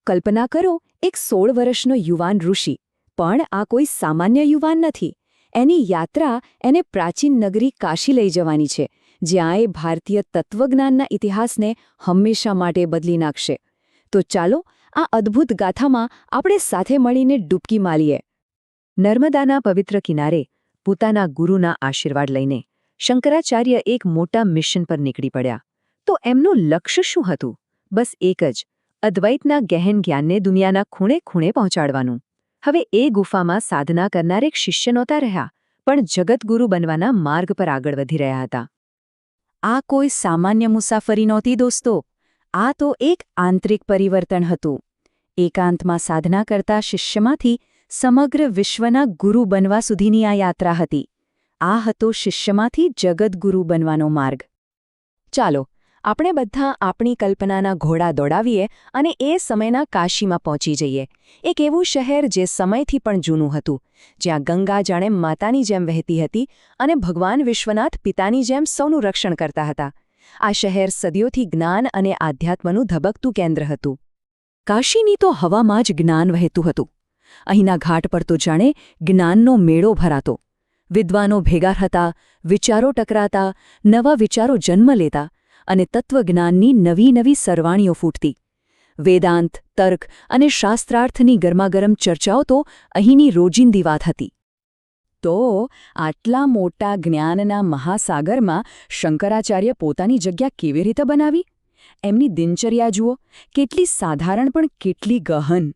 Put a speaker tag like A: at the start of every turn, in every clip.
A: કલ્પના કરો, એક 16 વર્ષનો યુવાન ઋષિ. પણ આ કોઈ સામાન્ય યુવાન નથી. એની યાત્રા એને પ્રાચીન નગરી કાશી લઈ જવાની છે, જ્યાં એ ભારતીય તત્વજ્ઞાનના ઇતિહાસને હંમેશા માટે બદલી નાખશે. તો ચાલો આ અદ્ભુત ગાથામાં આપણે સાથે મળીને ડૂબકી મારીએ. નર્મદાના પવિત્ર કિનારે પોતાના ગુરુના આશીર્વાદ લઈને શંકરાચાર્ય એક મોટા મિશન પર નીકળી પડ્યા. તો એમનું લક્ષ્ય શું હતું? બસ એક જ, અદ્વૈતના ગહેન જ્ઞાનને દુનિયાના ખૂણે ખૂણે પહોંચાડવાનું. હવે એ ગુફામાં સાધના કરનાર એક શિષ્ય નહોતા રહ્યા, પણ જગતગુરુ બનવાના માર્ગ પર આગળ વધી રહ્યા હતા. આ કોઈ સામાન્ય મુસાફરી નહોતી દોસ્તો. આ તો એક આંતરિક પરિવર્તન હતું. એકાંતમાં સાધના કરતા શિષ્યમાંથી સમગ્ર વિશ્વના ગુરુ બનવા સુધીની આ યાત્રા હતી. આ હતો શિષ્યમાંથી જગતગુરુ બનવાનો માર્ગ. ચાલો આપણે બધા આપણી કલ્પનાના ઘોડા દોડાવીએ અને એ સમયના કાશીમાં પહોંચી જઈએ. એક એવું શહેર જે સમયથી પણ જૂનું હતું, જ્યાં ગંગા જાણે માતાની જેમ વહેતી હતી અને ભગવાન વિશ્વનાથ પિતાની જેમ સૌનું રક્ષણ કરતા હતા. આ શહેર સદીઓથી જ્ઞાન અને આધ્યાત્મનું ધબકતું કેન્દ્ર હતું. કાશીની તો હવામાં જ જ્ઞાન વહેતું હતું. અહીંના ઘાટ પર તો જાણે જ્ઞાનનો મેળો ભરાતો. વિદ્વાનો ભેગા હતા, વિચારો ટકરાતા, નવા વિચારો જન્મ લેતા અને તત્વજ્ઞાનની નવી નવી સરવાણીઓ ફૂટતી. વેદાંત, તર્ક અને શાસ્ત્રાર્થની ગરમાગરમ ચર્ચાઓ તો અહીંની રોજિંદી વાત હતી. તો આટલા મોટા જ્ઞાનના મહાસાગરમાં શંકરાચાર્ય પોતાની જગ્યા કેવી રીતે બનાવી? એમની દિનચર્યા જુઓ, કેટલી સાધારણ પણ કેટલી ગહન.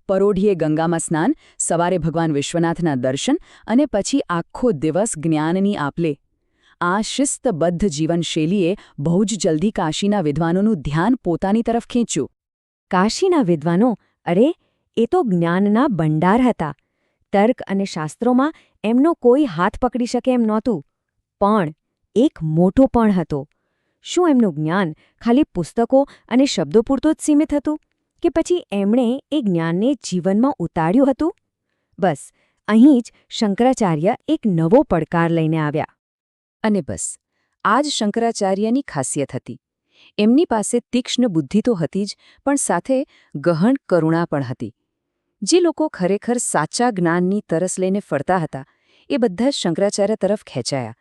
A: પરોઢિયે ગંગામાં સ્નાન, સવારે ભગવાન વિશ્વનાથના દર્શન અને પછી આખો દિવસ જ્ઞાનની આપલે. આ શિસ્તબદ્ધ જીવનશૈલીએ બહુ જ જલ્દી કાશીના વિદ્વાનોનું ધ્યાન પોતાની તરફ ખેંચ્યું. કાશીના વિદ્વાનો, અરે એ તો જ્ઞાનના ભંડાર હતા. તર્ક અને શાસ્ત્રોમાં એમનો કોઈ હાથ પકડી શકે એમ નહોતું. પણ એક મોટો પણ હતો. શું એમનું જ્ઞાન ખાલી પુસ્તકો અને શબ્દો પૂરતું જ સીમિત હતું? કે પછી એમણે એ જ્ઞાનને જીવનમાં ઉતાર્યું હતું? બસ અહીં જ શંકરાચાર્ય એક નવો પડકાર લઈને આવ્યા. અને બસ આ જ શંકરાચાર્યની ખાસિયત હતી. એમની પાસે તીક્ષ્ણ બુદ્ધિ તો હતી જ, પણ સાથે ગહન કરુણા પણ હતી. જે લોકો ખરેખર સાચા જ્ઞાનની તરસ લઈને ફરતા હતા, એ બધા જ શંકરાચાર્ય તરફ ખેંચાયા.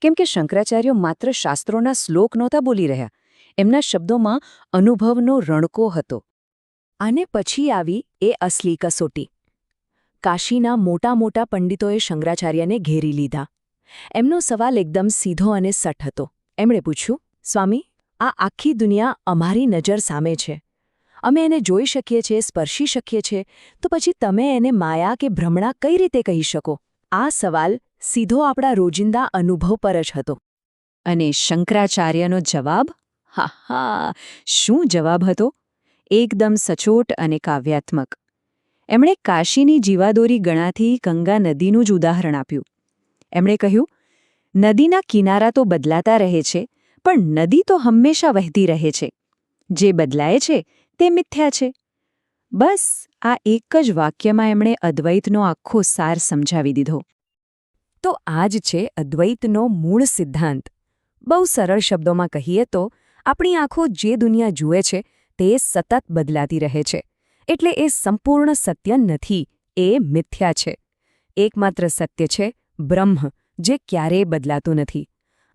A: કેમ કે શંકરાચાર્યો માત્ર શાસ્ત્રોના શ્લોક નહોતા બોલી રહ્યા, એમના શબ્દોમાં અનુભવનો રણકો હતો. અને પછી આવી એ અસલી કસોટી. કાશીના મોટા મોટા પંડિતોએ શંકરાચાર્યને ઘેરી લીધા. એમનો સવાલ એકદમ સીધો અને સઠ હતો. એમણે પૂછ્યું, સ્વામી, આ આખી દુનિયા અમારી નજર સામે છે. અમે એને જોઈ શકીએ છીએ, સ્પર્શી શકીએ છીએ, તો પછી તમે એને માયા કે ભ્રમણા કઈ રીતે કહી શકો? આ સવાલ સીધો આપણા રોજિંદા અનુભવ પર જ હતો. અને શંકરાચાર્યનો જવાબ? હા, શું જવાબ હતો? એકદમ સચોટ અને કાવ્યાત્મક. એમણે કાશીની જીવાદોરી ગણાથી ગંગા નદીનું જ ઉદાહરણ આપ્યું. એમણે કહ્યું, નદીના કિનારા તો બદલાતા રહે છે, પણ નદી તો હંમેશા વહેતી રહે છે. જે બદલાય છે તે મિથ્યા છે. બસ આ એક જ વાક્યમાં એમણે અદ્વૈતનો આખો સાર સમજાવી દીધો. તો આ જ છે અદ્વૈતનો મૂળ સિદ્ધાંત. બહુ સરળ શબ્દોમાં કહીએ તો આપણી આંખો જે દુનિયા જુએ છે તે સતત બદલાતી રહે છે. એટલે એ સંપૂર્ણ સત્ય નથી, એ મિથ્યા છે. એકમાત્ર સત્ય છે બ્રહ્મ, જે ક્યારેય બદલાતું નથી.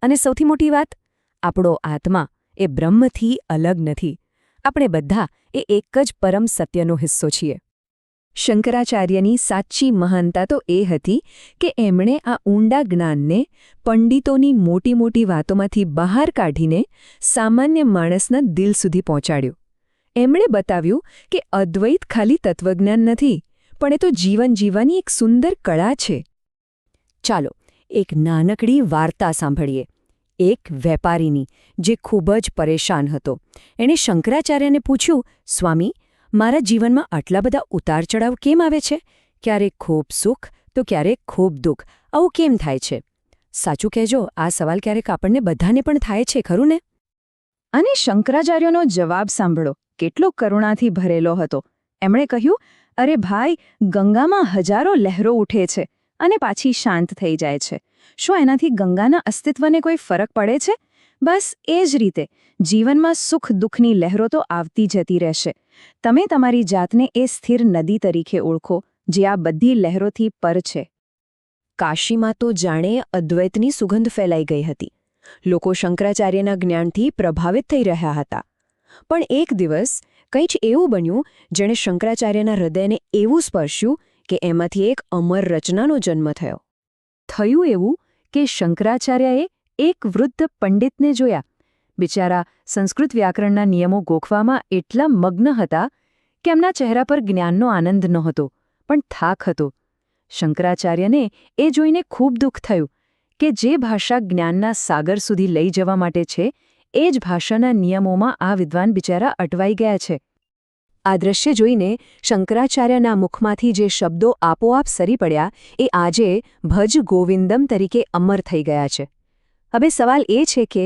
A: અને સૌથી મોટી વાત, આપણો આત્મા એ બ્રહ્મથી અલગ નથી. આપણે બધા એ એક જ પરમ સત્યનો હિસ્સો છીએ. શંકરાચાર્યની સાચી મહાનતા તો એ હતી કે એમણે આ ઊંડા જ્ઞાનને પંડિતોની મોટી મોટી વાતોમાંથી બહાર કાઢીને સામાન્ય માણસના દિલ સુધી પહોંચાડ્યું. એમણે બતાવ્યું કે અદ્વૈત ખાલી તત્વજ્ઞાન નથી, પણ એ તો જીવન જીવવાની એક સુંદર કળા છે. ચાલો એક નાનકડી વાર્તા સાંભળીએ. એક વેપારીની, જે ખૂબ જ પરેશાન હતો. એણે શંકરાચાર્યને પૂછ્યું, સ્વામી, મારા જીવનમાં આટલા બધા ઉતાર ચઢાવ કેમ આવે છે? ક્યારેક ખૂબ સુખ તો ક્યારેક ખૂબ દુઃખ. આવું કેમ થાય છે? સાચું કહેજો, આ સવાલ ક્યારેક આપણને બધાને પણ થાય છે, ખરું ને? અને શંકરાચાર્યનો જવાબ સાંભળો, કેટલો કરુણાથી ભરેલો હતો. એમણે કહ્યું, અરે ભાઈ, ગંગામાં હજારો લહેરો ઉઠે છે અને પાછી શાંત થઈ જાય છે. શું એનાથી ગંગાના અસ્તિત્વને કોઈ ફરક પડે છે? બસ એ જ રીતે જીવનમાં સુખ દુઃખની લહેરો તો આવતી જતી રહેશે. તમે તમારી જાતને એ સ્થિર નદી તરીકે ઓળખો જે આ બધી લહેરોથી પર છે. કાશીમાં તો જાણે અદ્વૈતની સુગંધ ફેલાઈ ગઈ હતી. લોકો શંકરાચાર્યના જ્ઞાનથી પ્રભાવિત થઈ રહ્યા હતા. પણ એક દિવસ કંઈક એવું બન્યું જેણે શંકરાચાર્યના હૃદયને એવું સ્પર્શ્યું કે એમાંથી એક અમર રચનાનો જન્મ થયો. થયું એવું કે શંકરાચાર્યએ એક વૃદ્ધ પંડિતને જોયા. બિચારા સંસ્કૃત વ્યાકરણના નિયમો ગોખવામાં એટલા મગ્ન હતા કે એમના ચહેરા પર જ્ઞાનનો આનંદ નહોતો, પણ થાક હતો. શંકરાચાર્યને એ જોઈને ખૂબ દુઃખ થયું કે જે ભાષા જ્ઞાનના સાગર સુધી લઈ જવા માટે છે એ જ ભાષાના નિયમોમાં આ વિદ્વાન બિચારા અટવાઈ ગયા છે. આ દ્રશ્ય જોઈને શંકરાચાર્યના મુખમાંથી જે શબ્દો આપોઆપ સરી પડ્યા એ આજે ભજ ગોવિંદમ તરીકે અમર થઈ ગયા છે. હવે સવાલ એ છે કે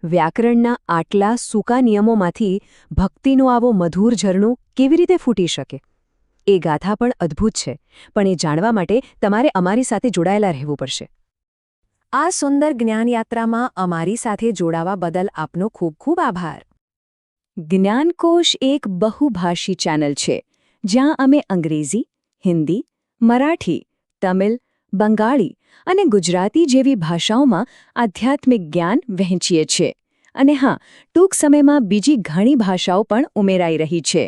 A: વ્યાકરણના આટલા સૂકા નિયમોમાંથી ભક્તિનું આવો મધુર ઝરણું કેવી રીતે ફૂટી શકે? એ ગાથા પણ અદ્ભુત છે, પણ એ જાણવા માટે તમારે અમારી સાથે જોડાયેલા રહેવું પડશે. આ સુંદર જ્ઞાનયાત્રામાં અમારી સાથે જોડાવા બદલ આપનો ખૂબ ખૂબ આભાર. જ્ઞાનકોશ એક બહુભાષી ચેનલ છે જ્યાં અમે અંગ્રેજી, હિન્દી, મરાઠી, તમિલ, બંગાળી અને ગુજરાતી જેવી ભાષાઓમાં આધ્યાત્મિક જ્ઞાન વહેંચીએ છીએ. અને હા, ટૂંક સમયમાં બીજી ઘણી ભાષાઓ પણ ઉમેરાઈ રહી છે.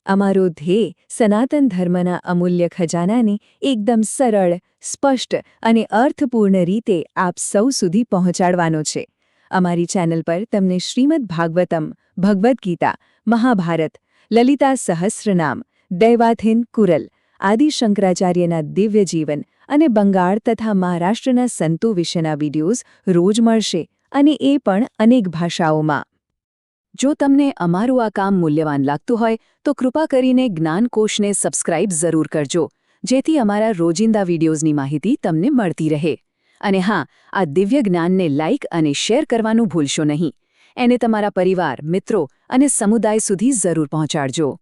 A: અમારો ધ્યેય સનાતન ધર્મના અમૂલ્ય ખજાનાની એકદમ સરળ, સ્પષ્ટ અને અર્થપૂર્ણ રીતે આપ સૌ સુધી પહોંચાડવાનો છે. અમારી ચેનલ પર તમને શ્રીમદ ભાગવતમ, ભગવદ્ ગીતા, મહાભારત, લલિતા સહસ્રનામ, દૈવાધીન કુરલ, આદિ શંકરાચાર્યના દિવ્ય જીવન અને બંગાળ તથા મહારાષ્ટ્રના સંતો વિશેના વિડીયોઝ રોજ મળશે, અને એ પણ અનેક ભાષાઓમાં. જો તમને અમારું આ કામ મૂલ્યવાન લાગતું હોય તો કૃપા કરીને જ્ઞાનકોશને સબસ્ક્રાઇબ જરૂર કરજો, જેથી અમારા રોજિંદા વિડીયોઝની માહિતી તમને મળતી રહે. અને હા, આ દિવ્ય જ્ઞાનને લાઇક અને શેર કરવાનું ભૂલશો નહીં. એને તમારા પરિવાર, મિત્રો અને સમુદાય સુધી જરૂર પહોંચાડજો.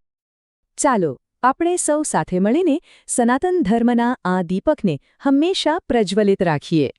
A: ચાલો આપણે સૌ સાથે મળીને સનાતન ધર્મના આ દીપકને હંમેશા પ્રજ્વલિત રાખીએ.